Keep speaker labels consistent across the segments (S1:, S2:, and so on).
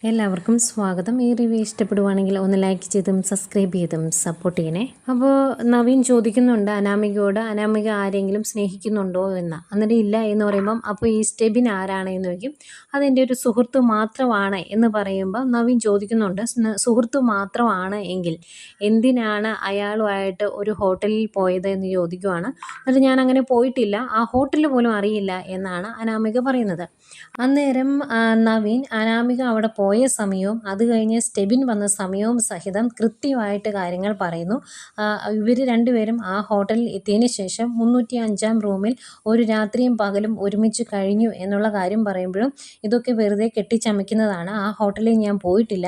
S1: എല്ലാവർക്കും സ്വാഗതം. ഈ റിവ്യൂ ഇഷ്ടപ്പെടുവാണെങ്കിൽ ഒന്ന് ലൈക്ക് ചെയ്തും സബ്സ്ക്രൈബ് ചെയ്തും സപ്പോർട്ട് ചെയ്യണേ. അപ്പോൾ നവീൻ ചോദിക്കുന്നുണ്ട് അനാമികയോട്, അനാമിക ആരെങ്കിലും സ്നേഹിക്കുന്നുണ്ടോ എന്ന്. എന്നിട്ട് ഇല്ല എന്ന് പറയുമ്പം അപ്പോൾ ഈ സ്റ്റെബിൻ ആരാണ് എന്ന് ചോദിക്കും. അതെൻ്റെ ഒരു സുഹൃത്ത് മാത്രമാണ് എന്ന് പറയുമ്പോൾ നവീൻ ചോദിക്കുന്നുണ്ട്, സുഹൃത്ത് മാത്രമാണ് എങ്കിൽ എന്തിനാണ് അയാളുമായിട്ട് ഒരു ഹോട്ടലിൽ പോയത് എന്ന് ചോദിക്കുവാണ്. എന്നിട്ട് ഞാൻ അങ്ങനെ പോയിട്ടില്ല, ആ ഹോട്ടലിൽ പോലും അറിയില്ല എന്നാണ് അനാമിക പറയുന്നത്. അന്നേരം നവീൻ അനാമിക അവിടെ പോയ സമയവും അത് കഴിഞ്ഞ് സ്റ്റെബിൻ വന്ന സമയവും സഹിതം കൃത്യമായിട്ട് കാര്യങ്ങൾ പറയുന്നു. ഇവർ രണ്ടുപേരും ആ ഹോട്ടലിൽ എത്തിയതിന് ശേഷം 305-ാം റൂമിൽ ഒരു രാത്രിയും പകലും ഒരുമിച്ച് കഴിഞ്ഞു എന്നുള്ള കാര്യം പറയുമ്പോഴും ഇതൊക്കെ വെറുതെ കെട്ടിച്ചമയ്ക്കുന്നതാണ്. ആ ഹോട്ടലിൽ ഞാൻ പോയിട്ടില്ല,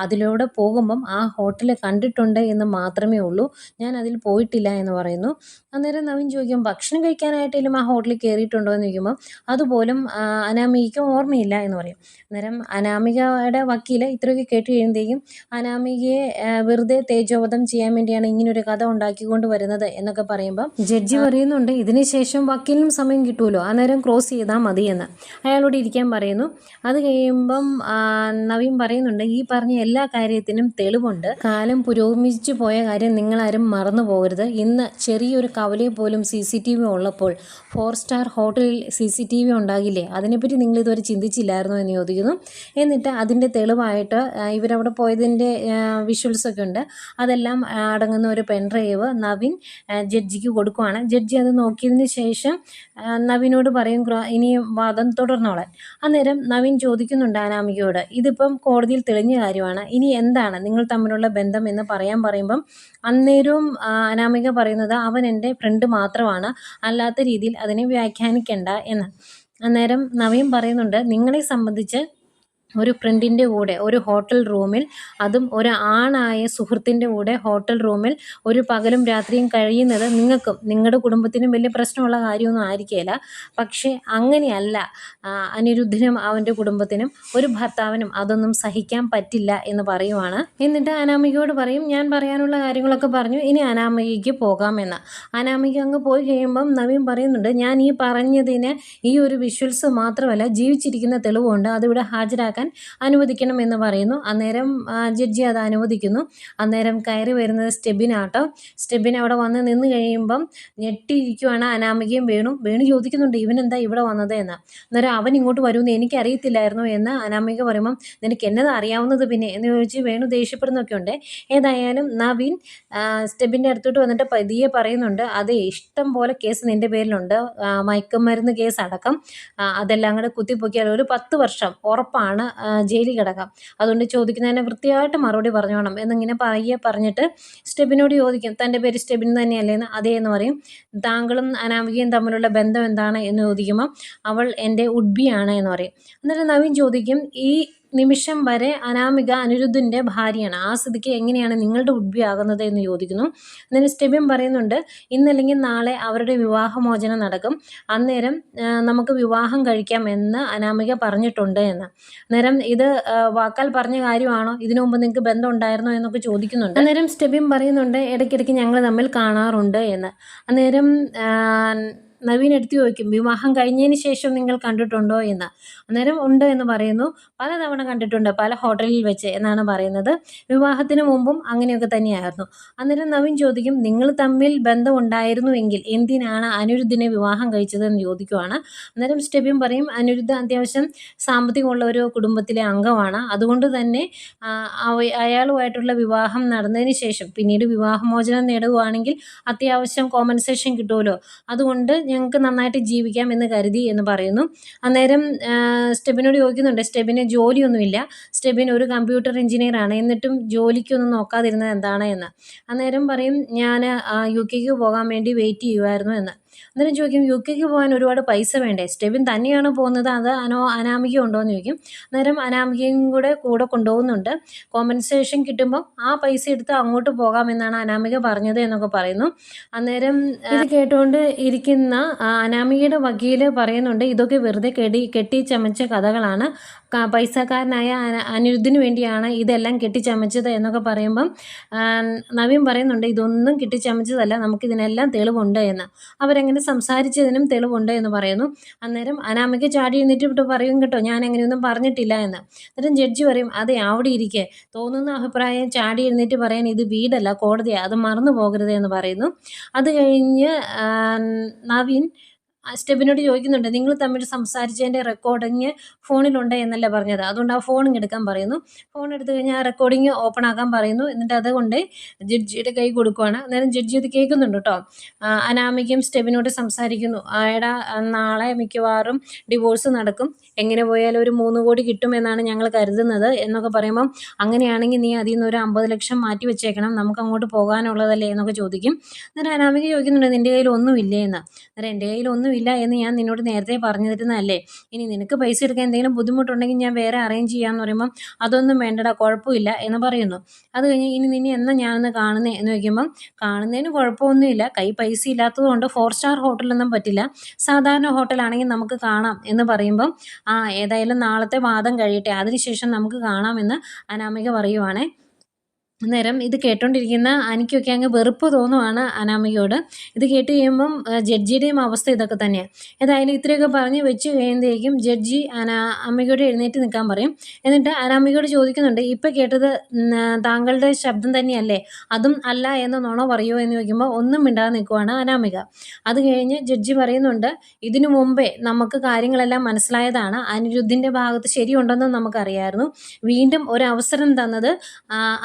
S1: അതിലൂടെ പോകുമ്പം ആ ഹോട്ടൽ കണ്ടിട്ടുണ്ട് എന്ന് മാത്രമേ ഉള്ളൂ, ഞാൻ അതിൽ പോയിട്ടില്ല എന്ന് പറയുന്നു. അന്നേരം നവീൻ ചോദിക്കും, ഭക്ഷണം കഴിക്കാനായിട്ടെങ്കിലും ആ ഹോട്ടലിൽ കയറിയിട്ടുണ്ടോ എന്ന് ചോദിക്കുമ്പോൾ അതുപോലും അനാമികയ്ക്ക് ഓർമ്മയില്ല എന്ന് പറയും. അന്നേരം അനാമികയുടെ വക്കീൽ ഇത്രയൊക്കെ കേട്ട് കഴിയുമ്പോഴേക്കും അനാമികയെ വെറുതെ തേജോവധം ചെയ്യാൻ വേണ്ടിയാണ് ഇങ്ങനൊരു കഥ ഉണ്ടാക്കിക്കൊണ്ട് വരുന്നത് എന്നൊക്കെ പറയുമ്പം ജഡ്ജി പറയുന്നുണ്ട്, ഇതിന് ശേഷം വക്കീലിനും സമയം കിട്ടുമല്ലോ, അന്നേരം ക്രോസ് ചെയ്താൽ മതി എന്ന് അയാളോട് ഇരിക്കാൻ പറയുന്നു. അത് കഴിയുമ്പം നവീൻ പറയുന്നുണ്ട്, ഈ പറഞ്ഞ എല്ലാ കാര്യത്തിനും തെളിവുണ്ട്, കാലം പുരോഗമിച്ചു പോയ കാര്യം നിങ്ങളാരും മറന്നു പോകരുത്. ഇന്ന് ചെറിയൊരു കവലയിൽ പോലും CCTV ഉള്ളപ്പോൾ 4-സ്റ്റാർ ഹോട്ടലിൽ CCTV ഉണ്ടാകില്ലേ, അതിനെപ്പറ്റി നിങ്ങൾ ഇതുവരെ ചിന്തിച്ചില്ലായിരുന്നോ എന്ന് ചോദിക്കുന്നു. എന്നിട്ട് അതിൻ്റെ തെളിവായിട്ട് ഇവരവിടെ പോയതിൻ്റെ വിഷ്വൽസൊക്കെ ഉണ്ട്, അതെല്ലാം അടങ്ങുന്ന ഒരു പെൻഡ്രൈവ് നവീൻ ജഡ്ജിക്ക് കൊടുക്കുവാണ്. ജഡ്ജി അത് നോക്കിയതിന് ശേഷം നവീനോട് പറയും ഇനി വാദം തുടർന്നോളാൻ. അന്നേരം നവീൻ ചോദിക്കുന്നുണ്ട് അനാമികയോട്, ഇതിപ്പം കോടതിയിൽ തെളിഞ്ഞ കാര്യമാണ്, ഇനി എന്താണ് നിങ്ങൾ തമ്മിലുള്ള ബന്ധം എന്ന് പറയുമ്പം അന്നേരവും അനാമിക പറയുന്നത് അവൻ എൻ്റെ ഫ്രണ്ട് മാത്രമാണ്, അല്ലാത്ത രീതിയിൽ അതിനെ വ്യാഖ്യാനിക്കണ്ട എന്ന്. അന്നേരം നവീൻ പറയുന്നുണ്ട്, നിങ്ങളെ സംബന്ധിച്ച് ഒരു ഫ്രണ്ടിൻ്റെ കൂടെ ഒരു ഹോട്ടൽ റൂമിൽ, അതും ഒരു ആണായ സുഹൃത്തിൻ്റെ കൂടെ ഹോട്ടൽ റൂമിൽ ഒരു പകലും രാത്രിയും കഴിയുന്നത് നിങ്ങൾക്കും നിങ്ങളുടെ കുടുംബത്തിനും വലിയ പ്രശ്നമുള്ള കാര്യമൊന്നും ആയിരിക്കില്ല. പക്ഷേ അങ്ങനെയല്ല, അനിരുദ്ധനും അവൻ്റെ കുടുംബത്തിനും ഒരു ഭർത്താവിനും അതൊന്നും സഹിക്കാൻ പറ്റില്ല എന്ന് പറയുവാണ്. എന്നിട്ട് അനാമികയോട് പറയും, ഞാൻ പറയാനുള്ള കാര്യങ്ങളൊക്കെ പറഞ്ഞു, ഇനി അനാമികയ്ക്ക് പോകാമെന്ന്. അനാമിക അങ്ങ് പോയി കഴിയുമ്പം നവീൻ പറയുന്നുണ്ട്, ഞാൻ ഈ പറഞ്ഞതിന് ഈ ഒരു വിഷ്വൽസ് മാത്രമല്ല ജീവിച്ചിരിക്കുന്ന തെളിവുണ്ട്, അതിവിടെ ഹാജരാക്കാൻ അനുവദിക്കണം എന്ന് പറയുന്നു. അന്നേരം ജഡ്ജി അത് അനുവദിക്കുന്നു. അന്നേരം കയറി വരുന്നത് സ്റ്റെബിനാട്ടോ. സ്റ്റെബിൻ അവിടെ വന്ന് നിന്ന് കഴിയുമ്പം ഞെട്ടിയിരിക്കുവാണ് അനാമികയും വേണു ചോദിക്കുന്നുണ്ട്, ഇവനെന്താ ഇവിടെ വന്നത് എന്ന്. അന്നേരം അവൻ ഇങ്ങോട്ട് വരുമെന്ന് എനിക്കറിയത്തില്ലായിരുന്നു എന്ന് അനാമിക പറയുമ്പം നിനക്ക് എന്നത് അറിയാവുന്നത് പിന്നെ എന്ന് ചോദിച്ച് വേണു ദേഷ്യപ്പെടുന്നൊക്കെ ഉണ്ട്. ഏതായാലും നവീൻ സ്റ്റെബിൻ്റെ അടുത്തോട്ട് വന്നിട്ട് പതിയെ പറയുന്നുണ്ട്, അതെ ഇഷ്ടം പോലെ കേസ് നിൻ്റെ പേരിലുണ്ട്, മയക്കുമരുന്ന് കേസ് അടക്കം, അതെല്ലാം കൂടെ കുത്തിപ്പൊക്കിയാൽ ഒരു 10 വർഷം ഉറപ്പാണ് ജയിലിൽ കിടക്കാം, അതുകൊണ്ട് ചോദിക്കുന്നതിനെ വൃത്തിയായിട്ട് മറുപടി പറഞ്ഞോണം എന്നിങ്ങനെ പറഞ്ഞിട്ട് സ്റ്റെബിനോട് ചോദിക്കും, തൻ്റെ പേര് സ്റ്റെബിൻ തന്നെയല്ലേ എന്ന്. അതേ എന്ന് പറയും. താങ്കളും അനാമികയും തമ്മിലുള്ള ബന്ധം എന്താണ് എന്ന് ചോദിക്കുമ്പോൾ അവൾ എൻ്റെ ഉഡ്ബിയാണ് എന്ന് പറയും. എന്നിട്ട് നവീൻ ചോദിക്കും, ഈ നിമിഷം വരെ അനാമിക അനിരുദ്ധൻ്റെ ഭാര്യയാണ്, ആ സ്ഥിതിക്ക് എങ്ങനെയാണ് നിങ്ങളുടെ ഉഡ്ബി ആകുന്നത് എന്ന് ചോദിക്കുന്നു. എന്നിട്ട് സ്റ്റെബിൻ പറയുന്നുണ്ട്, ഇന്നല്ലെങ്കിൽ നാളെ അവരുടെ വിവാഹമോചനം നടക്കും, അന്നേരം നമുക്ക് വിവാഹം കഴിക്കാം എന്ന് അനാമിക പറഞ്ഞിട്ടുണ്ട് എന്ന്. അന്നേരം ഇത് വാക്കാൽ പറഞ്ഞ കാര്യമാണോ, ഇതിനു മുമ്പ് നിങ്ങൾക്ക് ബന്ധം ഉണ്ടായിരുന്നോ എന്നൊക്കെ ചോദിക്കുന്നുണ്ട്. അന്നേരം സ്റ്റെബിൻ പറയുന്നുണ്ട്, ഇടയ്ക്കിടയ്ക്ക് ഞങ്ങൾ തമ്മിൽ കാണാറുണ്ട് എന്ന്. അന്നേരം നവീൻ എടുത്തു ചോദിക്കും, വിവാഹം കഴിഞ്ഞതിന് ശേഷം നിങ്ങൾ കണ്ടിട്ടുണ്ടോ എന്ന്. അന്നേരം ഉണ്ട് എന്ന് പറയുന്നു. പലതവണ കണ്ടിട്ടുണ്ട്, പല ഹോട്ടലിൽ വെച്ച് എന്നാണ് പറയുന്നത്. വിവാഹത്തിന് മുമ്പും അങ്ങനെയൊക്കെ തന്നെയായിരുന്നു. അന്നേരം നവീൻ ചോദിക്കും, നിങ്ങൾ തമ്മിൽ ബന്ധം ഉണ്ടായിരുന്നുവെങ്കിൽ എന്തിനാണ് അനിരുദ്ധിനെ വിവാഹം കഴിച്ചതെന്ന് ചോദിക്കുവാണ്. അന്നേരം സ്റ്റെബിൻ പറയും, അനിരുദ്ധ അത്യാവശ്യം സാമ്പത്തികമുള്ള ഒരു കുടുംബത്തിലെ അംഗമാണ്, അതുകൊണ്ട് തന്നെ അയാളുമായിട്ടുള്ള വിവാഹം നടന്നതിന് ശേഷം പിന്നീട് വിവാഹമോചനം നേടുകയാണെങ്കിൽ അത്യാവശ്യം കോമ്പൻസേഷൻ കിട്ടുമല്ലോ, അതുകൊണ്ട് ഞങ്ങൾക്ക് നന്നായിട്ട് ജീവിക്കാം എന്ന് കരുതി എന്ന് പറയുന്നു. അന്നേരം സ്റ്റെബിനോട് ചോദിക്കുന്നുണ്ട്, സ്റ്റെബിന് ജോലിയൊന്നുമില്ല, സ്റ്റെബിൻ ഒരു കമ്പ്യൂട്ടർ എഞ്ചിനീയർ ആണ്, എന്നിട്ടും ജോലിക്കൊന്നും നോക്കാതിരുന്നത് എന്താണ് എന്ന്. അന്നേരം പറയും, ഞാൻ UK പോകാൻ വേണ്ടി വെയിറ്റ് ചെയ്യുമായിരുന്നു എന്ന്. അന്നേരം ചോദിക്കും, UK പോകാൻ ഒരുപാട് പൈസ വേണ്ടേ, സ്റ്റെബിൻ തന്നെയാണ് പോകുന്നത്, അത് അനാമിക ഉണ്ടോ എന്ന് ചോദിക്കും. അന്നേരം അനാമികയും കൂടെ കൊണ്ടുപോകുന്നുണ്ട്, കോമ്പൻസേഷൻ കിട്ടുമ്പോൾ ആ പൈസ എടുത്ത് അങ്ങോട്ട് പോകാമെന്നാണ് അനാമിക പറഞ്ഞത് എന്നൊക്കെ പറയുന്നു. അന്നേരം ഇത് കേട്ടുകൊണ്ട് ഇരിക്കുന്ന അനാമികയുടെ വക്കീല് പറയുന്നുണ്ട്, ഇതൊക്കെ വെറുതെ കെട്ടിച്ചമച്ച കഥകളാണ്, പൈസക്കാരനായ അനിരുദ്ധിന് വേണ്ടിയാണ് ഇതെല്ലാം കെട്ടിച്ചമച്ചത് എന്നൊക്കെ പറയുമ്പം നവീൻ പറയുന്നുണ്ട് ഇതൊന്നും കെട്ടിച്ചമച്ചതല്ല, നമുക്കിതിനെല്ലാം തെളിവുണ്ട് എന്ന്. അവരങ്ങനെ സംസാരിച്ചതിനും തെളിവുണ്ട് എന്ന് പറയുന്നു. അന്നേരം അനാമിക ചാടി എഴുന്നേറ്റ് വിട്ട് പറയും കേട്ടോ, ഞാൻ അങ്ങനെയൊന്നും പറഞ്ഞിട്ടില്ല എന്ന്. അന്നേരം ജഡ്ജി പറയും അതെ അവിടെ ഇരിക്കെ, തോന്നുന്ന അഭിപ്രായം ചാടി എഴുന്നേറ്റ് പറയാൻ ഇത് വീടല്ല കോടതിയാണ്, അത് മറന്നു പോകരുത് എന്ന് പറയുന്നു. അത് കഴിഞ്ഞ് നവീൻ സ്റ്റെബിനോട് ചോദിക്കുന്നുണ്ട് നിങ്ങൾ തമ്മിൽ സംസാരിച്ചതിൻ്റെ റെക്കോർഡിങ് ഫോണിലുണ്ട് എന്നല്ല പറഞ്ഞത്, അതുകൊണ്ട് ആ ഫോൺ എടുക്കാൻ പറയുന്നു. ഫോൺ എടുത്തു കഴിഞ്ഞാൽ ആ റെക്കോർഡിങ് ഓപ്പൺ ആക്കാൻ പറയുന്നു. എന്നിട്ട് അതുകൊണ്ട് ജഡ്ജിയുടെ കൈ കൊടുക്കുവാണ്. അന്നേരം ജഡ്ജി അത് കേൾക്കുന്നുണ്ട് കേട്ടോ. അനാമികയും സ്റ്റെബിനോട് സംസാരിക്കുന്നു. എടാ നാളെ മിക്കവാറും ഡിവോഴ്സ് നടക്കും, എങ്ങനെ പോയാലും ഒരു 3 കോടി കിട്ടുമെന്നാണ് ഞങ്ങൾ കരുതുന്നത് എന്നൊക്കെ പറയുമ്പം അങ്ങനെയാണെങ്കിൽ നീ അതിൽ നിന്ന് ഒരു 50 ലക്ഷം മാറ്റി വെച്ചേക്കണം, നമുക്ക് അങ്ങോട്ട് പോകാനുള്ളതല്ലേ എന്നൊക്കെ ചോദിക്കും. അന്നേരം അനാമിക ചോദിക്കുന്നുണ്ട് നിൻ്റെ കയ്യിൽ ഒന്നുമില്ലേ എന്ന്. അന്നേരം എൻ്റെ കയ്യിൽ ഒന്നുമില്ല എന്ന് ഞാൻ നിന്നോട് നേരത്തെ പറഞ്ഞിരുന്നതല്ലേ, ഇനി നിനക്ക് പൈസ എടുക്കാൻ എന്തെങ്കിലും ബുദ്ധിമുട്ടുണ്ടെങ്കിൽ ഞാൻ വേറെ അറേഞ്ച് ചെയ്യാമെന്ന് പറയുമ്പം അതൊന്നും വേണ്ടടാ കുഴപ്പമില്ല എന്ന് പറയുന്നു. അത് കഴിഞ്ഞ് ഇനി നിന്നെ എന്നാ ഞാനൊന്ന് കാണുന്നേ എന്ന് ചോദിക്കുമ്പം കാണുന്നതിന് കുഴപ്പമൊന്നുമില്ല, കൈ പൈസ ഇല്ലാത്തതുകൊണ്ട് 4 സ്റ്റാർ ഹോട്ടലൊന്നും പറ്റില്ല, സാധാരണ ഹോട്ടലാണെങ്കിൽ നമുക്ക് കാണാം എന്ന് പറയുമ്പം ഏതായാലും നാളത്തെ വാദം കഴിയട്ടെ, അതിനുശേഷം നമുക്ക് കാണാമെന്ന് അനാമിക പറയുവാണേ. അന്നേരം ഇത് കേട്ടോണ്ടിരിക്കുന്ന എനിക്കൊക്കെ അങ്ങ് വെറുപ്പ് തോന്നുവാണ് അനാമികയോട്. ഇത് കേട്ട് കഴിയുമ്പം ജഡ്ജിയുടെയും അവസ്ഥ ഇതൊക്കെ തന്നെയാണ്. ഏതായാലും ഇത്രയൊക്കെ പറഞ്ഞ് വെച്ച് കഴിയുമ്പോഴേക്കും ജഡ്ജി അമ്മയോട് എഴുന്നേറ്റ് നിൽക്കാൻ പറയും. എന്നിട്ട് അനാമികയോട് ചോദിക്കുന്നുണ്ട് ഇപ്പം കേട്ടത് താങ്കളുടെ ശബ്ദം തന്നെയല്ലേ, അതും അല്ല എന്ന് നുണ പറയുമോ എന്ന് ചോദിക്കുമ്പോൾ ഒന്നും മിണ്ടാതെ നിൽക്കുവാണ് അനാമിക. അത് കഴിഞ്ഞ് ജഡ്ജി പറയുന്നുണ്ട് ഇതിനു മുമ്പേ നമുക്ക് കാര്യങ്ങളെല്ലാം മനസ്സിലായതാണ്, അനിരുദ്ധിൻ്റെ ഭാഗത്ത് ശരിയുണ്ടെന്നും നമുക്കറിയായിരുന്നു, വീണ്ടും ഒരു അവസരം തന്നത്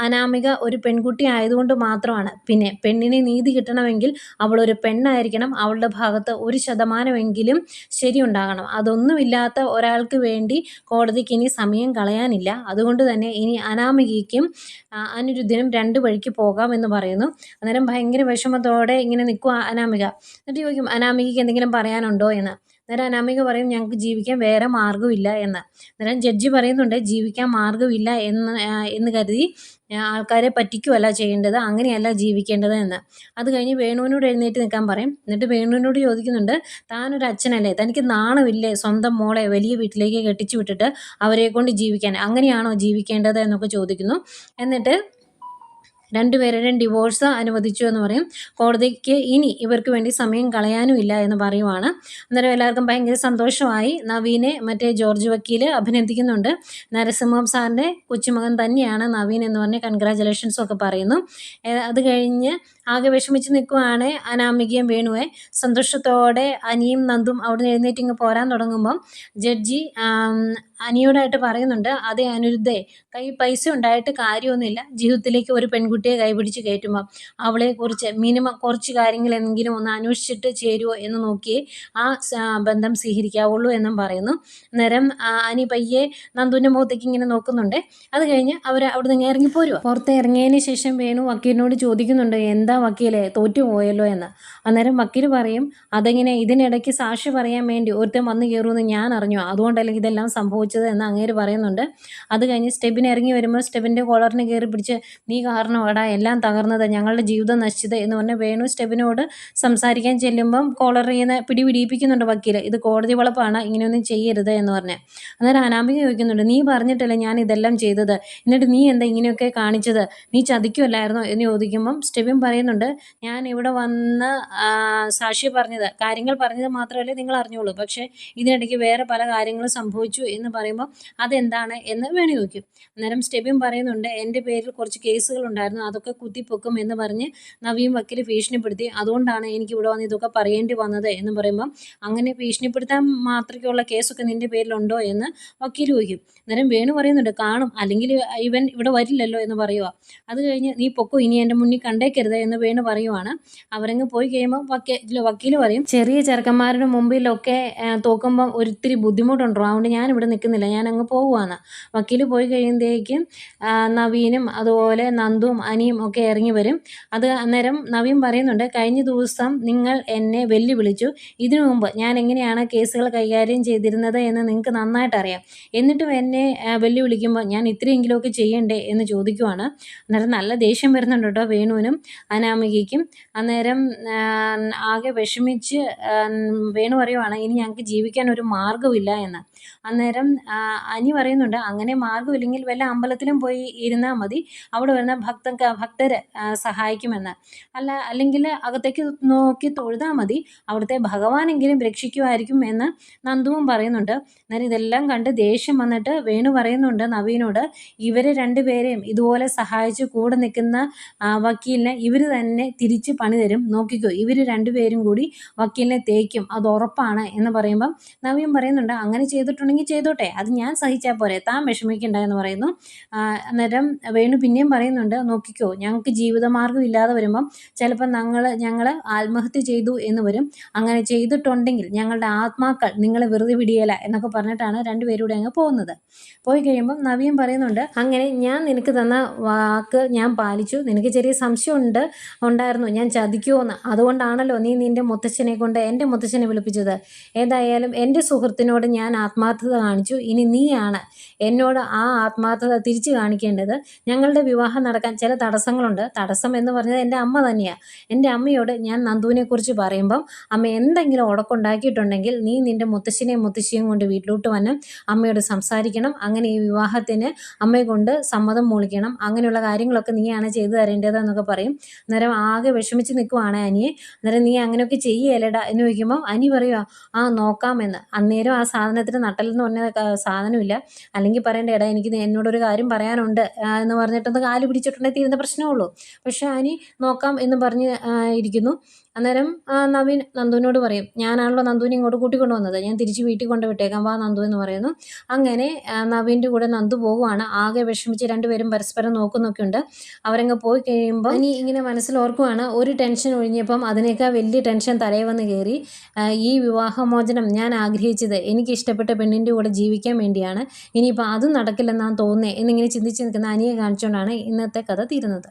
S1: അനാമിക ഒരു പെൺകുട്ടി ആയതുകൊണ്ട് മാത്രമാണ്. പിന്നെ പെണ്ണിന് നീതി കിട്ടണമെങ്കിൽ അവൾ ഒരു പെണ്ണായിരിക്കണം, അവളുടെ ഭാഗത്ത് 1% ശരിയുണ്ടാകണം. അതൊന്നുമില്ലാത്ത ഒരാൾക്ക് വേണ്ടി കോടതിക്ക് ഇനി സമയം കളയാനില്ല. അതുകൊണ്ട് തന്നെ ഇനി അനാമികയ്ക്കും അനിരുദ്ധിനും 2 വഴിക്ക് പോകാം എന്ന് പറയുന്നു. അന്നേരം ഭയങ്കര വിഷമത്തോടെ ഇങ്ങനെ നിൽക്കുക അനാമിക. എന്നിട്ട് ചോദിക്കും അനാമികയ്ക്ക് എന്തെങ്കിലും പറയാനുണ്ടോ എന്ന്. അന്നേരം അനാമിക പറയും ഞങ്ങൾക്ക് ജീവിക്കാൻ വേറെ മാർഗ്ഗമില്ല എന്ന്. അന്നേരം ജഡ്ജി പറയുന്നുണ്ട് ജീവിക്കാൻ മാർഗ്ഗമില്ല എന്ന് കരുതി ആൾക്കാരെ പറ്റിക്കുകയല്ല ചെയ്യേണ്ടത്, അങ്ങനെയല്ല ജീവിക്കേണ്ടത് എന്ന്. അത് കഴിഞ്ഞ് വേണുവിനോട് എഴുന്നേറ്റ് നിൽക്കാൻ പറയും. എന്നിട്ട് വേണുവിനോട് ചോദിക്കുന്നുണ്ട് താനൊരു അച്ഛനല്ലേ, തനിക്ക് നാണമില്ലേ സ്വന്തം മോളെ വലിയ വീട്ടിലേക്ക് കെട്ടിച്ചു വിട്ടിട്ട് അവരെ കൊണ്ട് ജീവിക്കാൻ, അങ്ങനെയാണോ ജീവിക്കേണ്ടത് എന്നൊക്കെ ചോദിക്കുന്നു. എന്നിട്ട് രണ്ടുപേരുടെയും ഡിവോഴ്സ് അനുവദിച്ചു എന്ന് പറയും. കോടതിക്ക് ഇനി ഇവർക്ക് വേണ്ടി സമയം കളയാനുമില്ല എന്ന് പറയുവാണ്. അന്നേരം എല്ലാവർക്കും ഭയങ്കര സന്തോഷമായി. നവീനെ മറ്റേ ജോർജ് വക്കീൽ അഭിനന്ദിക്കുന്നുണ്ട്. നരസിംഹം സാറിൻ്റെ കൊച്ചുമകൻ തന്നെയാണ് നവീൻ എന്ന് പറഞ്ഞ് കൺഗ്രാജുലേഷൻസും ഒക്കെ പറയുന്നു. അത് കഴിഞ്ഞ് ആകെ വിഷമിച്ച് നിൽക്കുവാണ് അനാമികയും വേണുവെ. സന്തോഷത്തോടെ അനിയും നന്ദും അവിടെ നിന്ന് എഴുന്നേറ്റ് ഇങ്ങ് പോരാൻ തുടങ്ങുമ്പം ജഡ്ജി അനിയോടായിട്ട് പറയുന്നുണ്ട് അതേ അനിരുദ്ധേ, കൈ പൈസ ഉണ്ടായിട്ട് കാര്യമൊന്നുമില്ല, ജീവിതത്തിലേക്ക് ഒരു പെൺകുട്ടിയെ കൈപിടിച്ച് കയറ്റുമ്പം അവളെക്കുറിച്ച് മിനിമം കുറച്ച് കാര്യങ്ങളെങ്കിലും ഒന്ന് അന്വേഷിച്ചിട്ട് ചേരുമോ എന്ന് നോക്കിയേ ആ ബന്ധം സ്വീകരിക്കാവുള്ളൂ എന്നും പറയുന്നു. അന്നേരം അനി പയ്യെ നന്ദുവിൻ്റെ മുഖത്തേക്ക് ഇങ്ങനെ നോക്കുന്നുണ്ട്. അത് കഴിഞ്ഞ് അവർ അവിടെ നിന്ന് ഇറങ്ങിപ്പോരുക. പുറത്ത് ഇറങ്ങിയതിന് ശേഷം വേണു വക്കീലിനോട് ചോദിക്കുന്നുണ്ട് എന്താ വക്കീലെ തോറ്റുപോയല്ലോ എന്ന്. അന്നേരം വക്കീൽ പറയും അതെങ്ങനെ, ഇതിനിടയ്ക്ക് സാക്ഷി പറയാൻ വേണ്ടി ഒരുത്തൻ വന്നു കയറുമെന്ന് ഞാൻ അറിഞ്ഞു, അതുകൊണ്ടല്ലെങ്കിൽ ഇതെല്ലാം സംഭവിച്ചത് എന്ന് അങ്ങേര് പറയുന്നുണ്ട്. അത് കഴിഞ്ഞ് സ്റ്റെബിന് ഇറങ്ങി വരുമ്പോൾ സ്റ്റെബിൻ്റെ കോളറിന് കയറി പിടിച്ച് നീ കാരണം എടാ എല്ലാം തകർന്നത്, ഞങ്ങളുടെ ജീവിതം നശിച്ചത് എന്ന് പറഞ്ഞ് വേണു സ്റ്റെബിനോട് സംസാരിക്കാൻ ചെല്ലുമ്പം കോളറിൽ നിന്ന് പിടിപിടിപ്പിക്കുന്നുണ്ട് വക്കീൽ. ഇത് കോടതി വളപ്പാണ്, ഇങ്ങനെയൊന്നും ചെയ്യരുത് എന്ന് പറഞ്ഞ്. അന്നേരം അനാമിക ചോദിക്കുന്നുണ്ട് നീ പറഞ്ഞിട്ടല്ലേ ഞാൻ ഇതെല്ലാം ചെയ്തത്, എന്നിട്ട് നീ എന്താ ഇങ്ങനെയൊക്കെ കാണിച്ചത്, നീ ചതിക്കുമല്ലായിരുന്നോ എന്ന് ചോദിക്കുമ്പം സ്റ്റെബിൻ പറയുന്നുണ്ട് ഞാൻ ഇവിടെ വന്ന് സാക്ഷി പറഞ്ഞത് കാര്യങ്ങൾ പറഞ്ഞത് മാത്രമല്ലേ നിങ്ങൾ അറിഞ്ഞോളൂ, പക്ഷേ ഇതിനിടയ്ക്ക് വേറെ പല കാര്യങ്ങളും സംഭവിച്ചു എന്ന് പറയുമ്പോൾ അതെന്താണ് എന്ന് വേണു ചോദിക്കും. അന്നേരം സ്റ്റെബിൻ പറയുന്നുണ്ട് എൻ്റെ പേരിൽ കുറച്ച് കേസുകൾ ഉണ്ടായിരുന്നു, അതൊക്കെ കുത്തിപ്പൊക്കും എന്ന് പറഞ്ഞ് നവീൻ വക്കീൽ ഭീഷണിപ്പെടുത്തി, അതുകൊണ്ടാണ് എനിക്ക് ഇവിടെ വന്ന് ഇതൊക്കെ പറയേണ്ടി വന്നത് എന്ന് പറയുമ്പം അങ്ങനെ ഭീഷണിപ്പെടുത്താൻ മാത്രമുള്ള കേസൊക്കെ നിൻ്റെ പേരിലുണ്ടോ എന്ന് വക്കീൽ ചോദിക്കും. അന്നേരം വേണു പറയുന്നുണ്ട് കാണും, അല്ലെങ്കിൽ ഇവൻ ഇവിടെ വരില്ലല്ലോ എന്ന് പറയുക. അത് കഴിഞ്ഞ് നീ പൊക്കോ, ഇനി എൻ്റെ മുന്നിൽ കണ്ടേക്കരുത് എന്ന് വേണു പറയുവാണ്. അവരങ്ങ് പോയി കഴിയുമ്പോൾ വക്കീൽ പറയും ചെറിയ ചെറുക്കന്മാരുടെ മുമ്പിലൊക്കെ തോക്കുമ്പം ഒരിത്തിരി ബുദ്ധിമുട്ടുണ്ടോ, അതുകൊണ്ട് ഞാനിവിടെ നിൽക്കുന്നില്ല, ഞാൻ അങ്ങ് പോകുവാണ്. വക്കീൽ പോയി കഴിയുമ്പോഴേക്കും നവീനും അതുപോലെ നന്ദുവും അനിയും ഒക്കെ ഇറങ്ങി വരും. അത് അന്നേരം നവീൻ പറയുന്നുണ്ട് കഴിഞ്ഞ ദിവസം നിങ്ങൾ എന്നെ വെല്ലുവിളിച്ചു, ഇതിനു മുമ്പ് ഞാൻ എങ്ങനെയാണ് കേസുകൾ കൈകാര്യം ചെയ്തിരുന്നത് എന്ന് നിങ്ങൾക്ക് നന്നായിട്ട് അറിയാം, എന്നിട്ടും എന്നെ വെല്ലുവിളിക്കുമ്പോൾ ഞാൻ ഇത്രയെങ്കിലുമൊക്കെ ചെയ്യണ്ടേ എന്ന് ചോദിക്കുവാണ്. അന്നേരം നല്ല ദേഷ്യം വരുന്നുണ്ട് കേട്ടോ വേണുവിനും അനാമികയ്ക്കും. അന്നേരം ആകെ വിഷമിച്ച് വേണു പറയുവാണ് ഇനി ഞങ്ങൾക്ക് ജീവിക്കാൻ ഒരു മാർഗ്ഗമില്ല എന്ന്. അന്നേരം അനി പറയുന്നുണ്ട് അങ്ങനെ മാർഗ്ഗമില്ലെങ്കിൽ വല്ല അമ്പലത്തിലും പോയി ഇരുന്നാൽ മതി, അവിടെ വരുന്ന ഭക്തരെ സഹായിക്കുമെന്ന്. അല്ലെങ്കിൽ അകത്തേക്ക് നോക്കി തൊഴുതാൽ മതി, അവിടുത്തെ ഭഗവാനെങ്കിലും രക്ഷിക്കുമായിരിക്കും എന്ന് നന്ദുവും പറയുന്നുണ്ട്. അന്നേരം ഇതെല്ലാം കണ്ട് ദേഷ്യം വന്നിട്ട് വേണു പറയുന്നുണ്ട് നവീനോട്, ഇവരെ രണ്ടുപേരെയും ഇതുപോലെ സഹായിച്ച് കൂടെ നിൽക്കുന്ന വക്കീലിനെ ഇവർ തന്നെ തിരിച്ച് പണി തരും, നോക്കിക്കോ, ഇവർ രണ്ടുപേരും കൂടി വക്കീലിനെ തേക്കും, അത് ഉറപ്പാണ് എന്ന് പറയുമ്പം നവീൻ പറയുന്നുണ്ട്, അങ്ങനെ ചെയ്തിട്ടുണ്ടെങ്കിൽ ചെയ്തോട്ടെ, അത് ഞാൻ സഹിച്ചാൽ പോരെ, താൻ വിഷമിക്കണ്ട എന്ന് പറയുന്നു. അന്നേരം വേണു പിന്നെയും പറയുന്നുണ്ട്, നോക്കിക്കോ, ഞങ്ങൾക്ക് ജീവിതമാർഗ്ഗം ഇല്ലാതെ വരുമ്പം ചിലപ്പോൾ ഞങ്ങൾ ആത്മഹത്യ ചെയ്തു എന്ന് വരും, അങ്ങനെ ചെയ്തിട്ടുണ്ടെങ്കിൽ ഞങ്ങളുടെ ആത്മാക്കൾ നിങ്ങളെ വെറുതെ വിടിയല എന്നൊക്കെ പറഞ്ഞിട്ടാണ് രണ്ടുപേരും കൂടെ അങ്ങ് പോകുന്നത്. പോയി കഴിയുമ്പം നവീൻ പറയുന്നുണ്ട്, അങ്ങനെ ഞാൻ നിനക്ക് തന്ന വാക്ക് ഞാൻ പാലിച്ചു, നിനക്ക് ചെറിയ സംശയം ഉണ്ടായിരുന്നു ഞാൻ ചതിക്കുമോയെന്ന്, അതുകൊണ്ടാണല്ലോ നീ നിൻ്റെ മുത്തച്ഛനെ കൊണ്ട് എൻ്റെ മുത്തച്ഛനെ വിളിപ്പിച്ചത്. ഏതായാലും എൻ്റെ സുഹൃത്തിനോട് ഞാൻ ആത്മാർത്ഥത കാണിച്ചു, ഇനി നീയാണ് എന്നോട് ആ ആത്മാർത്ഥത തിരിച്ചു കാണിക്കേണ്ടത്. ഞങ്ങളുടെ വിവാഹം നടക്കാൻ ചില തടസ്സങ്ങളുണ്ട്, തടസ്സം എന്ന് പറഞ്ഞത് എൻ്റെ അമ്മ തന്നെയാണ്. എൻ്റെ അമ്മയോട് ഞാൻ നന്ദുവിനെക്കുറിച്ച് പറയുമ്പം അമ്മ എന്തെങ്കിലും ഉടക്കുണ്ടാക്കിയിട്ടുണ്ടെങ്കിൽ നീ നിൻ്റെ മുത്തശ്ശിനെയും മുത്തശ്ശിയും കൊണ്ട് വീട്ടിലോട്ട് വന്ന് അമ്മയോട് സംസാരിക്കണം, അങ്ങനെ ഈ വിവാഹത്തിന് അമ്മയെ കൊണ്ട് സമ്മതം മൂളിക്കണം, അങ്ങനെയുള്ള കാര്യങ്ങളൊക്കെ നീയാണ് ചെയ്തു തരേണ്ടതെന്നൊക്കെ പറയും. അന്നേരം ആകെ വിഷമിച്ച് നിൽക്കുവാണ് അനിയെ. അന്നേരം നീ അങ്ങനെയൊക്കെ ചെയ്യുകയല്ലേടാ എന്ന് ചോദിക്കുമ്പോൾ അനി പറയുക, ആ നോക്കാമെന്ന്. അന്നേരം ആ സാധനത്തിന് നട്ടലെന്ന് പറഞ്ഞ സാധനമില്ല, അല്ലെങ്കിൽ പറയേണ്ട, എടാ എനിക്ക് എന്നോടൊരു കാര്യം പറയാനുണ്ട് എന്ന് പറഞ്ഞിട്ടൊന്ന് കാല് പിടിച്ചിട്ടുണ്ടെങ്കിൽ തീരുന്ന പ്രശ്നമുള്ളൂ. പക്ഷെ അനി നോക്കാം എന്ന് പറഞ്ഞ് ഇരിക്കുന്നു. അന്നേരം നവീൻ നന്ദുവിനോട് പറയും, ഞാനാണല്ലോ നന്ദുവിനെ ഇങ്ങോട്ട് കൂട്ടിക്കൊണ്ടുവന്നത്, ഞാൻ തിരിച്ച് വീട്ടിൽ കൊണ്ട് വിട്ടേക്കാം, വാ നന്ദു എന്ന് പറയുന്നു. അങ്ങനെ നവീൻ്റെ കൂടെ നന്ദു പോവുകയാണ്. ആകെ വിഷമിച്ച് രണ്ടുപേരും പരസ്പരം നോക്കുന്നൊക്കെ ഉണ്ട്. അവരങ്ങ് പോയി കഴിയുമ്പോൾ ഇനി ഇങ്ങനെ മനസ്സിൽ ഓർക്കുവാണ്, ഒരു ടെൻഷൻ ഒഴിഞ്ഞപ്പം അതിനേക്കാൾ വലിയ ടെൻഷൻ തലയിൽ വന്ന് കയറി. ഈ വിവാഹമോചനം ഞാൻ ആഗ്രഹിച്ചത് എനിക്ക് ഇഷ്ടപ്പെട്ട പെണ്ണിൻ്റെ കൂടെ ജീവിക്കാൻ വേണ്ടിയാണ്, ഇനിയിപ്പോൾ അതും നടക്കില്ലെന്നാണ് തോന്നുന്നത് എന്നിങ്ങനെ ചിന്തിച്ച് നിൽക്കുന്ന അനിയെ കാണിച്ചുകൊണ്ടാണ് ഇന്നത്തെ കഥ തീരുന്നത്.